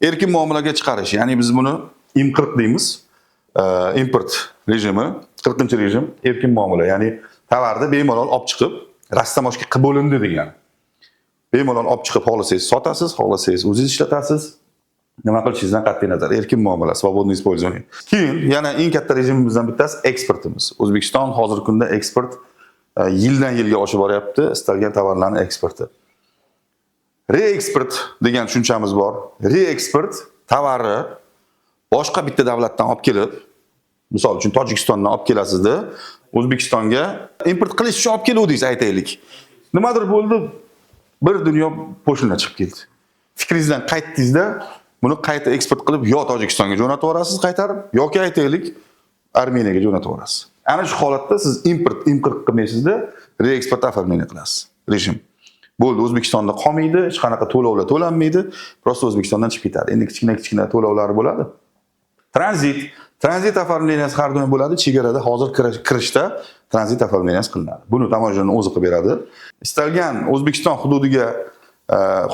erkin muomalaga chiqarish, ya'ni biz buni IM40 deymiz. Import rejimi, 40-rejim erkin muomala, ya'ni tovarni bemalol olib chiqib, rastamashga qilib bo'lindi degani. Bemalol olib chiqib xohlasangiz sotasiz, xohlasangiz o'zingiz ishlatasiz. Nima qilishingizdan qat'iy nazar, erkin muomala, svobodniy использование. Keyin yana eng katta rejimimizdan bittasi eksportimiz. O'zbekiston hozirgi kunda eksport yildan yilga oshib boryapti, istalgan tovarlarning eksporti. Reeksport degan tushunchamiz bor. Reeksport tovarni boshqa bitta davlatdan olib kelib, misol uchun Tojikistondan olib kelasizda, O'zbekistonga import qilish uchun olib keluvdingiz, aytaylik. Nimadir bo'ldi, bir dunyo po'shinlar chiqib keldi. Fikringizdan qaytdingizda, buni qayta eksport qilib yo Tojikistonga jo'natib yuborasiz qaytarib, yoki aytaylik Armeniyaga jo'natib yuborasiz. Ana shu holatda siz import qilmaysizda, reeksport оформление qilasiz. Rejim. Bo'ldi, O'zbekistonda qolmaydi, hech qanaqa to'lovlar to'lanmaydi, prosta O'zbekistondan chiqib ketadi. Endi kichkina to'lovlar bo'ladi. Tranzit оформленияsi har kuni bo'ladi. Chegarada hozir kirishda tranzit оформленияsi qilinadi. Buni tamoyilchining o'zi qilib beradi. Istalgan O'zbekiston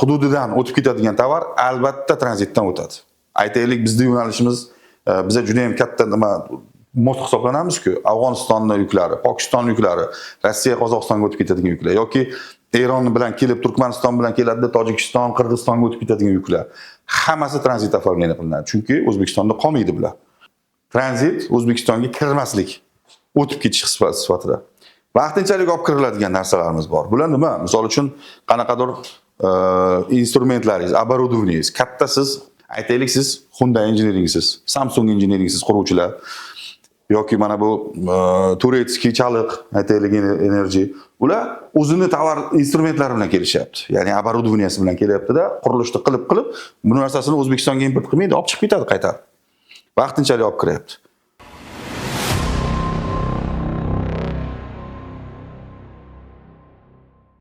hududidan o'tib ketadigan tovar albatta tranzitdan o'tadi. Aytaylik, bizning yo'nalishimiz biza juda ham katta nima most hisoblanamiz-ku, Afg'onistonning yuklari, Pokiston yuklari, Rossiya, Qozog'istonga o'tib ketadigan yuklar yoki Eron bilan kelib Turkmaniston bilan keladi, Tojikiston, Qirg'izistonga o'tib ketadigan yuklar. Hammasi tranzit оформление qilinadi. Chunki O'zbekistonda qolmaydi bular. Tranzit O'zbekistonga kirmaslik, o'tib ketish sifatida. Vaqtinchalik olib kiriladigan narsalarimiz bor. Bular nima? Misol uchun qanaqadir instrumentlaringiz, оборудованиеңiz, katta siz, aytaylik siz Hyundai injineringsiz, Samsung injineringsiz quruvchilar yoki mana bu turetskiy chaliq, aytaylik enerji, ular o'zini tovar instrumentlari bilan kelishyapti. Ya'ni оборудованиесі bilan kelyapti-da, qurilishni qilib, bu narsasini O'zbekistonga import qilmaydi, olib chiqib ketadi qaytarib. Vaqtinchalik olib kiryapti.